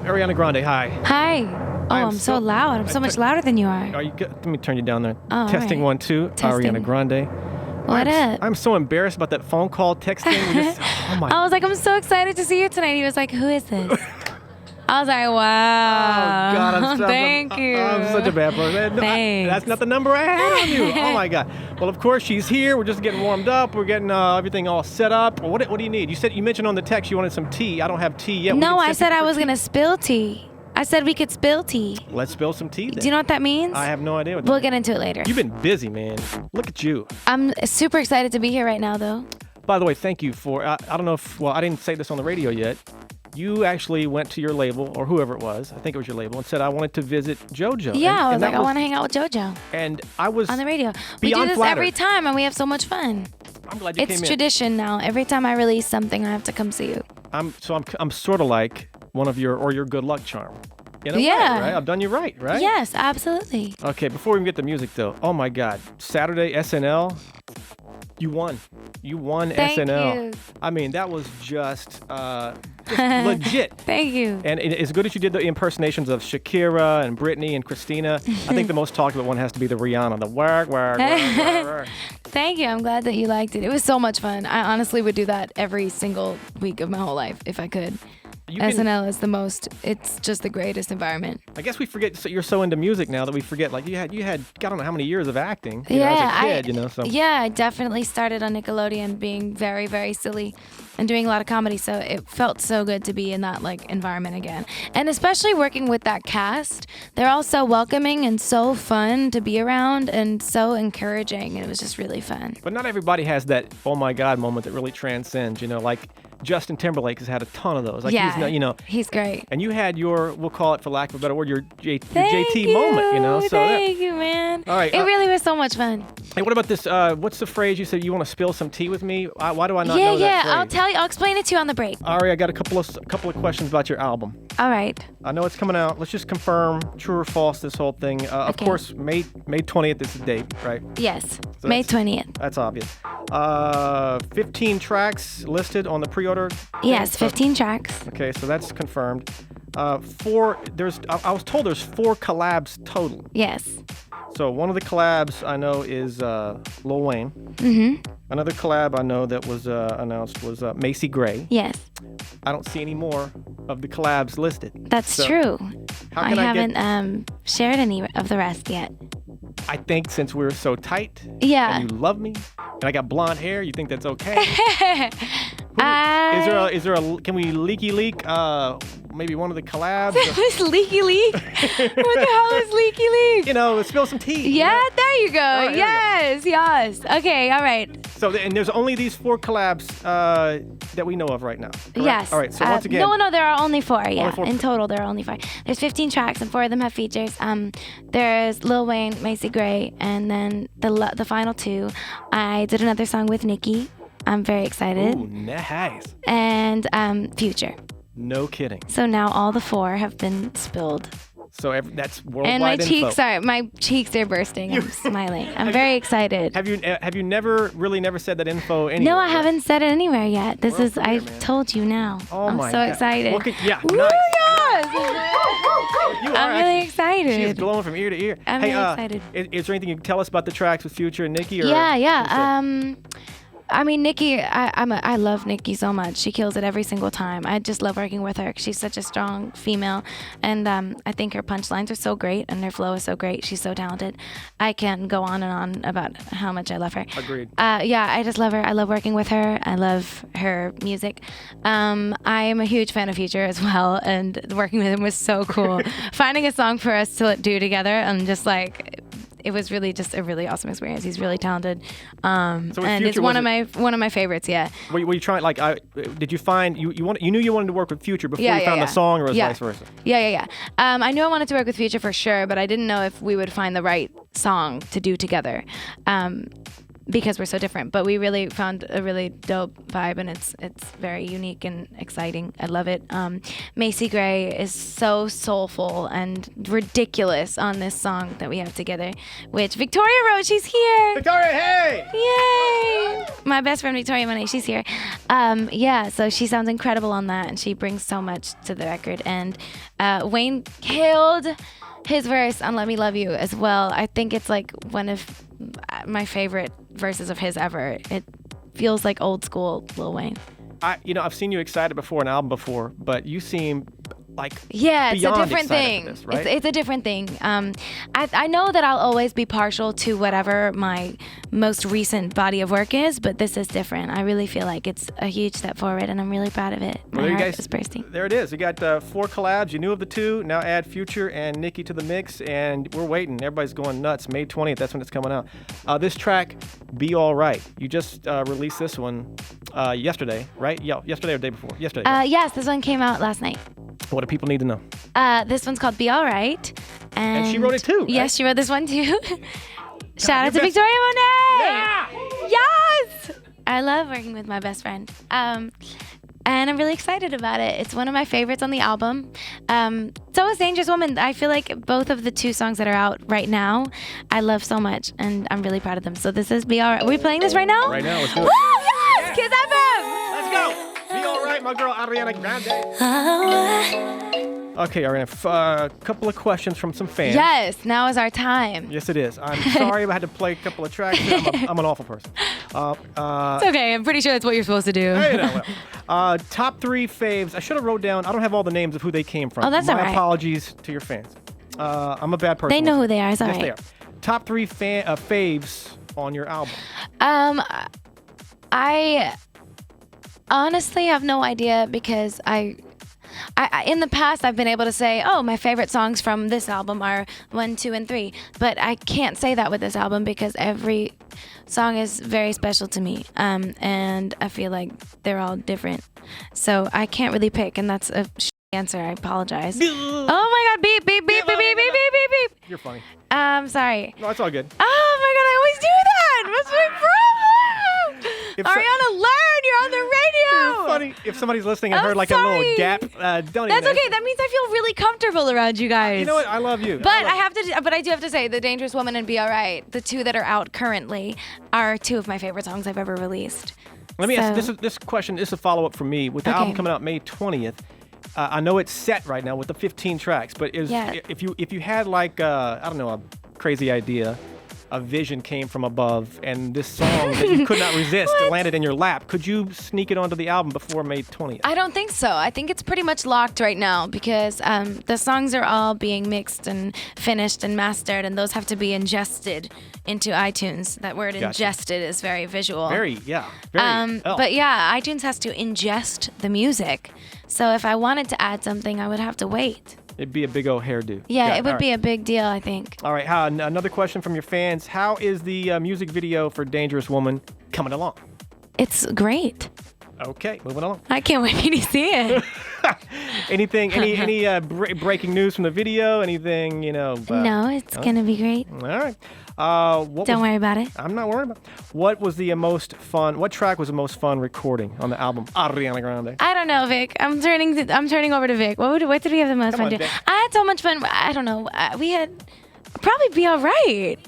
Ariana Grande, hi. Hi. Oh, I'm so loud. I'm so much louder than you are. Are you good? Let me turn you down there. Oh, Testing right. 1 2. Testing. Ariana Grande. What up? I'm so embarrassed about that phone call texting. Oh my. I was like, I'm so excited to see you tonight. He was like, who is this? I was like, wow. Oh God, Thank you. I'm such a bad person. That's not the number I had on you. Oh my God. Well, of course she's here. We're just getting warmed up. We're getting everything all set up. What do you need? You mentioned on the text you wanted some tea. I don't have tea yet. No, I said I was gonna spill tea. I said we could spill tea. Let's spill some tea then. Do you know what that means? I have no idea what that We'll means. get into it later. You've been busy, man. Look at you. I'm super excited to be here right now, though. By the way, thank you for, I don't know if, well, I didn't say this on the radio yet. You actually went to your label, or whoever it was, I think it was your label, and said, I wanted to visit JoJo. Yeah, I was like, I want to hang out with JoJo. And I was on the radio. We do this every time, and we have so much fun. I'm glad you came in. It's tradition now. Every time I release something, I have to come see you. I'm sort of like one of your good luck charm. In a way, right? I've done you right? Yes, absolutely. Okay, before we even get the music though, oh my God, Saturday SNL, you won. You won Thank SNL. you. I mean, that was just legit. Thank you. And as good as you did the impersonations of Shakira and Britney and Christina, I think the most talked about one has to be the Rihanna, the work. Thank you. I'm glad that you liked it. It was so much fun. I honestly would do that every single week of my whole life if I could. SNL is it's just the greatest environment. I guess we forget, so you're so into music now that we forget, like you had, I don't know how many years of acting as a kid, so. Yeah, I definitely started on Nickelodeon being very, very silly and doing a lot of comedy, so it felt so good to be in that environment again. And especially working with that cast, they're all so welcoming and so fun to be around and so encouraging, and it was just really fun. But not everybody has that oh my God moment that really transcends, like Justin Timberlake has had a ton of those. He's great. And you had your, we'll call it for lack of a better word, your JT moment, So Thank you, man. All right. It really was so much fun. Hey, what about this? What's the phrase you said? You want to spill some tea with me? Why do I not know that phrase? I'll tell you. I'll explain it to you on the break. Ari, I got a couple of questions about your album. All right. I know it's coming out. Let's just confirm true or false this whole thing. Of course, May 20th is the date, right? Yes, so May 20th. That's obvious. 15 tracks listed on the pre-order. Yes, 15 tracks. Okay, so that's confirmed. I was told there's 4 collabs total. Yes. So one of the collabs I know is Lil Wayne. Mm-hmm. Another collab I know that was announced was Macy Gray. Yes. I don't see any more of the collabs listed. That's true. How can I haven't shared any of the rest yet. I think since we're so tight, yeah, and you love me, and I got blonde hair, you think that's okay? Is there a can we leaky leak maybe one of the collabs? Leaky leak? What the hell is leaky leak? Spill some tea. Yeah, there you go. Right, yes. Okay, all right. So and there's only these 4 collabs that we know of right now. Correct? Yes. All right. So once again, no, there are only 4. Yeah, only 4. In total there are only 5. There's 15 tracks and 4 of them have features. There's Lil Wayne, Macy Gray, and then the final 2. I did another song with Nicki. I'm very excited. Ooh, nice. And Future. No kidding. So now all the 4 have been spilled. So that's worldwide and my info. my cheeks are bursting. I'm smiling. I'm very excited. Have you never said that info anywhere? No, I haven't said it anywhere yet. I man. told you now. Oh I'm my so God. excited. Yeah, Woo, nice. Yes. I'm really excited. She's glowing from ear to ear. I'm really excited. Is there anything you can tell us about the tracks with Future and Nicki? Yeah. I mean, Nicki, I love Nicki so much. She kills it every single time. I just love working with her. She's such a strong female. And I think her punchlines are so great and her flow is so great. She's so talented. I can go on and on about how much I love her. Agreed. I just love her. I love working with her. I love her music. I am a huge fan of Future as well. And working with him was so cool. Finding a song for us to do together and just it was really just a really awesome experience. He's really talented, and it's one of my favorites. Yeah. Were you trying did you find you knew you wanted to work with Future before you found the song, or was vice versa? Yeah. I knew I wanted to work with Future for sure, but I didn't know if we would find the right song to do together. because we're so different. But we really found a really dope vibe, and it's very unique and exciting. I love it. Macy Gray is so soulful and ridiculous on this song that we have together, which Victoria wrote. She's here. Victoria, hey! Yay! My best friend Victoria Monet, she's here. So she sounds incredible on that, and she brings so much to the record. And Wayne killed his verse on Let Me Love You as well. I think it's like one of my favorite verses of his ever. It feels like old school Lil Wayne. I've seen you excited before an album before, but you seem like it's a different thing. This, right? It's a different thing. I know that I'll always be partial to whatever my most recent body of work is, but this is different. I really feel like it's a huge step forward, and I'm really proud of it. My heart is bursting. There it is. You got 4 collabs. You knew of the 2. Now add Future and Nicki to the mix, and we're waiting. Everybody's going nuts. May 20th, that's when it's coming out. This track, Be Alright. You just released this one yesterday, right? Yeah, yesterday or the day before? Yesterday. Right? Yes, this one came out last night. What do people need to know? This one's called Be Alright. And she wrote it too, right? Yes, she wrote this one too. Shout out to Victoria Monet! Yeah! Yes! I love working with my best friend. And I'm really excited about it. It's one of my favorites on the album. So is Dangerous Woman. I feel like both of the 2 songs that are out right now, I love so much, and I'm really proud of them. So this is Be Alright. Are we playing this right now? Right now, let's do it. Woo! Yes! KIIS-FM! Let's go! Be Alright, my girl Ariana Grande. Okay, Ariana, a couple of questions from some fans. Yes, now is our time. Yes, it is. I'm sorry I had to play a couple of tracks. I'm an awful person. It's okay. I'm pretty sure that's what you're supposed to do. Top 3 faves. I should have wrote down. I don't have all the names of who they came from. Oh, that's all right. My apologies to your fans. I'm a bad person. They know who they are. It's all yes, right. They are. Top 3 faves on your album. I honestly have no idea, because I in the past I've been able to say, oh, my favorite songs from this album are 1, 2, and 3, but I can't say that with this album because every song is very special to me, and I feel like they're all different, so I can't really pick, and that's a answer. I apologize. Oh my God! Beep beep beep beep beep beep beep beep beep. You're funny. Sorry. No, it's all good. Oh my God! I always do that. What's my problem? Ariana, learn. You're on the radio. You're funny. If somebody's listening and heard like a little gap, don't even. That's okay. That means I feel really comfortable around you guys. You know what? I love you. But I do have to say, The Dangerous Woman and Be Alright, the 2 that are out currently, are 2 of my favorite songs I've ever released. Let me ask this question. This is a follow up for me. With the album coming out May 20th. I know it's set right now with the 15 tracks, but if you had like I don't know, a crazy idea, a vision came from above, and this song that you could not resist landed in your lap, could you sneak it onto the album before May 20th? I don't think so. I think it's pretty much locked right now, because the songs are all being mixed and finished and mastered, and those have to be ingested into iTunes. That word ingested is very visual. Very. But yeah, iTunes has to ingest the music. So if I wanted to add something, I would have to wait. It'd be a big old hairdo. Yeah, it would be a big deal, I think. All right, another question from your fans. How is the music video for Dangerous Woman coming along? It's great. Okay, moving along. I can't wait for you to see it. Any breaking news from the video? Anything, No, it's going to be great. All right. Don't worry about it. I'm not worried about it. What track was the most fun recording on the album, Ariana Grande? I don't know, Vic. I'm turning over to Vic. What did we have the most fun doing? I had so much fun. I don't know. We had probably Be Alright.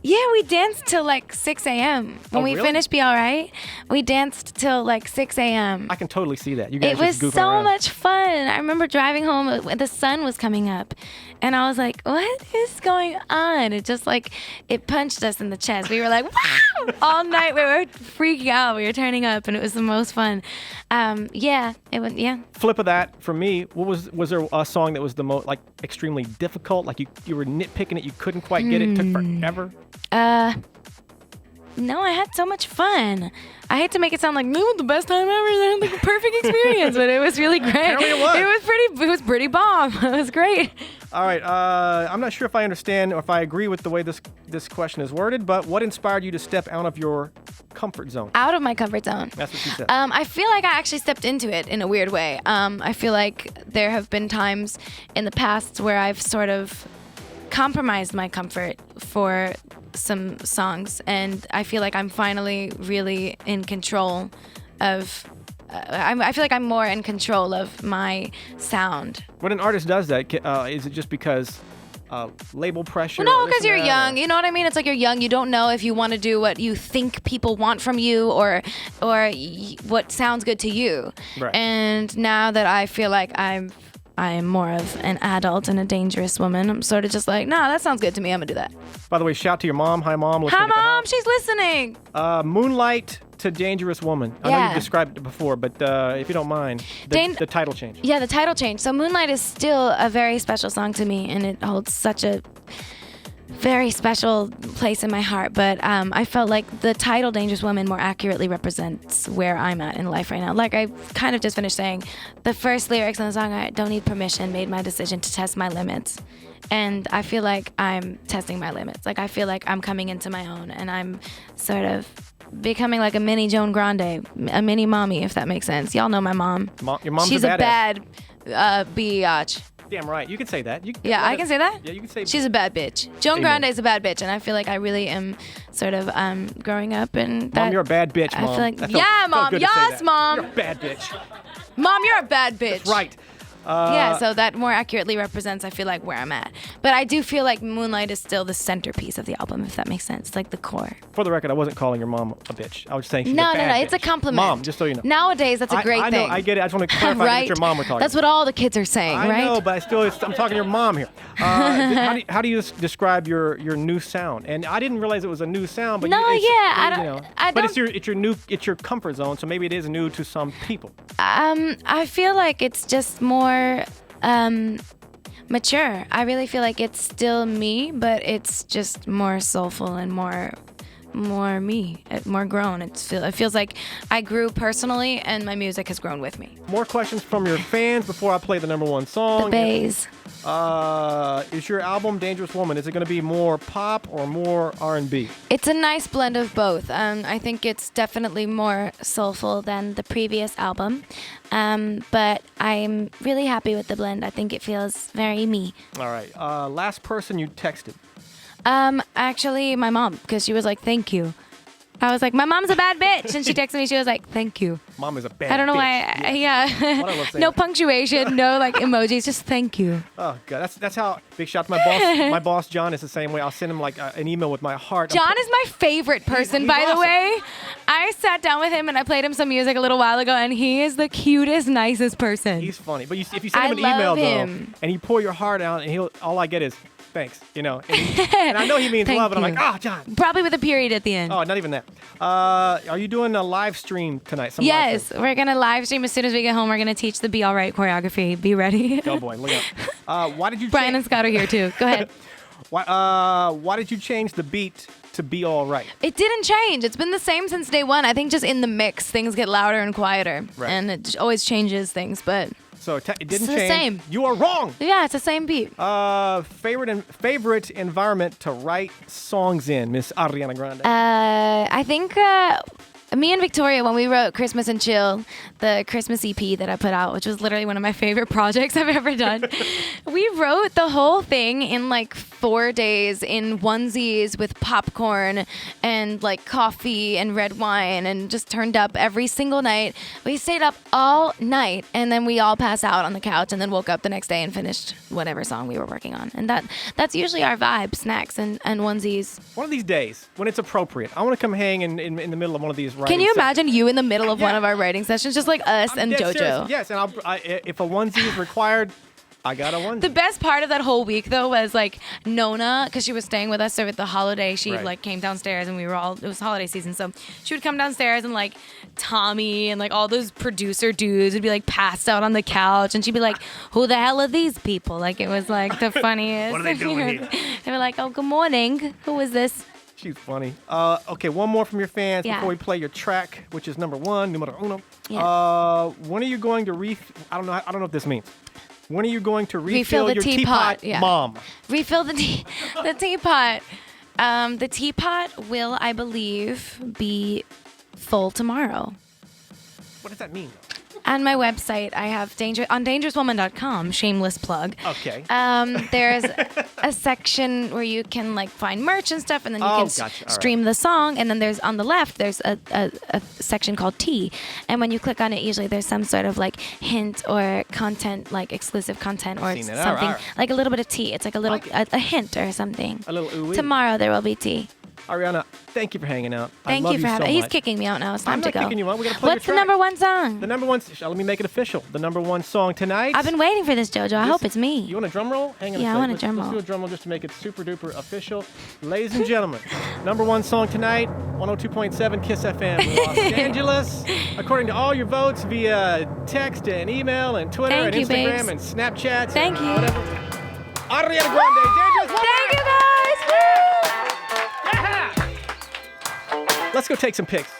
Yeah, we danced till like 6 a.m. When we finished Be Alright, we danced till like 6 a.m. I can totally see that. You guys it was just goofing so around. much fun. I remember driving home, the sun was coming up, and I was like, what is going on? It just like, it punched us in the chest. We were like, wow! All night we were freaking out. We were turning up, and it was the most fun. Flip of that, for me, was there a song that was the most, like, extremely difficult? Like you were nitpicking it, you couldn't quite get it, took forever? No, I had so much fun. I hate to make it sound like no, the best time ever. I had like a perfect experience, but it was really great. Apparently it was. It was pretty bomb. It was great. All right. I'm not sure if I understand or if I agree with the way this question is worded, but what inspired you to step out of your comfort zone? Out of my comfort zone. That's what she said. I feel like I actually stepped into it in a weird way. I feel like there have been times in the past where I've sort of compromised my comfort for some songs, and I feel like I'm finally really in control of. I feel like I'm more in control of my sound. When an artist does that, is it just because label pressure? Well, no, because you're young. You know what I mean? It's like you're young. You don't know if you want to do what you think people want from you or what sounds good to you. Right. And now that I feel like I am more of an adult and a dangerous woman, I'm sort of just like, nah, that sounds good to me. I'm going to do that. By the way, shout to your mom. Hi, Mom. Hi, Mom. She's listening. Moonlight to Dangerous Woman. I know you've described it before, but if you don't mind, the title change. Yeah, the title change. So Moonlight is still a very special song to me, and it holds such a very special place in my heart. But I felt like the title Dangerous Woman more accurately represents where I'm at in life right now. Like I kind of just finished saying, the first lyrics in the song, I don't need permission, made my decision to test my limits. And I feel like I'm testing my limits. Like I feel like I'm coming into my own, and I'm sort of becoming like a mini Joan Grande, a mini mommy, if that makes sense. Y'all know my mom. Your mom's She's a bad biatch. Damn right. You can say that. Yeah, I can say that? Yeah, you can say she's a bad bitch. Joan Grande is a bad bitch, and I feel like I really am sort of growing up and Mom, you're a bad bitch, Mom. I feel like, Mom. Yes, Mom. You're a bad bitch. Mom, you're a bad bitch. That's right. Yeah, so that more accurately represents, I feel like, where I'm at. But I do feel like Moonlight is still the centerpiece of the album, if that makes sense. Like the core. For the record, I wasn't calling your mom a bitch. I was saying she's no, a bad bitch. It's a compliment. Mom, just so you know. Nowadays, that's a great thing. I know, I get it. I just want to clarify right? that your mom we're talking That's what all the kids are saying, right? I know, but I'm talking to your mom here. How do you describe your new sound? And I didn't realize it was a new sound, but it's your comfort zone, so maybe it is new to some people. I feel like it's just more mature. I really feel like it's still me, but it's just more soulful and more me, more grown. It feels like I grew personally, and my music has grown with me. More questions from your fans before I play the number one song. The bays. Is your album Dangerous Woman, is it going to be more pop or more R&B? It's a nice blend of both. I think it's definitely more soulful than the previous album. But I'm really happy with the blend. I think it feels very me. All right. Last person you texted? Actually, my mom, because she was like, thank you. I was like, my mom's a bad bitch. And she texted me, she was like, thank you. Mom is a bad bitch. I don't know why. Yeah. No punctuation, no like emojis, just thank you. Oh, God. That's how, big shout out to my boss. My boss, John, is the same way. I'll send him like an email with my heart. John is my favorite person, by the way. I sat down with him and I played him some music a little while ago, and he is the cutest, nicest person. He's funny. But if you send him an email, though, and you pour your heart out, and all I get is, thanks, and I know he means love, and I'm like, John. Probably with a period at the end. Oh, not even that. Are you doing a live stream tonight? Yes, we're going to live stream as soon as we get home. We're going to teach the Be All Right choreography. Be ready. Oh, boy, look out. Why did you Brian and Scott are here, too. Go ahead. Why did you change the beat to Be All Right? It didn't change. It's been the same since day one. I think just in the mix, things get louder and quieter. Right. And it always changes things, but... So it didn't change. It's the same. You are wrong. Yeah, it's the same beat. Favorite environment to write songs in, Miss Ariana Grande? I think me and Victoria, when we wrote Christmas and Chill, the Christmas EP that I put out, which was literally one of my favorite projects I've ever done, we wrote the whole thing in like 4 days in onesies with popcorn and like coffee and red wine, and just turned up every single night. We stayed up all night, and then we all passed out on the couch, and then woke up the next day and finished whatever song we were working on. And that's usually our vibe, snacks and onesies. One of these days, when it's appropriate, I want to come hang in the middle of one of these writing Can you imagine you in the middle of one of our writing sessions, just like us and JoJo? Serious. Yes, and if a onesie is required, I got a onesie. The best part of that whole week, though, was like Nona, because she was staying with us over the holiday. She like came downstairs, and we were it was holiday season, so she would come downstairs, and like Tommy and like all those producer dudes would be like passed out on the couch, and she'd be like, "Who the hell are these people?" Like it was like the funniest. What are they doing here? They were like, "Oh, good morning. Who is this?" She's funny. Okay, one more from your fans before we play your track, which is number uno. Yeah. When are you going to I don't know if this means. When are you going to refill your teapot, Mom? Refill the teapot. The teapot will, I believe, be full tomorrow. What does that mean? And my website, I have on dangerouswoman.com, shameless plug. Okay. There's a section where you can like find merch and stuff, and then you can stream the song. And then there's on the left, there's a section called Tea. And when you click on it, usually there's some sort of like hint or content, like exclusive content or something, like a little bit of tea. It's like a little a hint or something. A little ooh-wee. Tomorrow there will be tea. Ariana, thank you for hanging out. Thank you for having me. He's kicking me out now. It's time to go. I'm not kicking you out. We gotta play What's the number one song? The number one. Let me make it official. The number one song tonight. I've been waiting for this, JoJo. I hope it's me. You want a drum roll? Hang on. Yeah, I want a drum roll. Let's do a drum roll just to make it super duper official. Ladies and gentlemen, number one song tonight, 102.7 KIIS-FM, Los Angeles. According to all your votes via text and email and Twitter and Instagram and Snapchat. Thank you. Whatever. Ariana Grande. Thank you, guys. Let's go take some pics.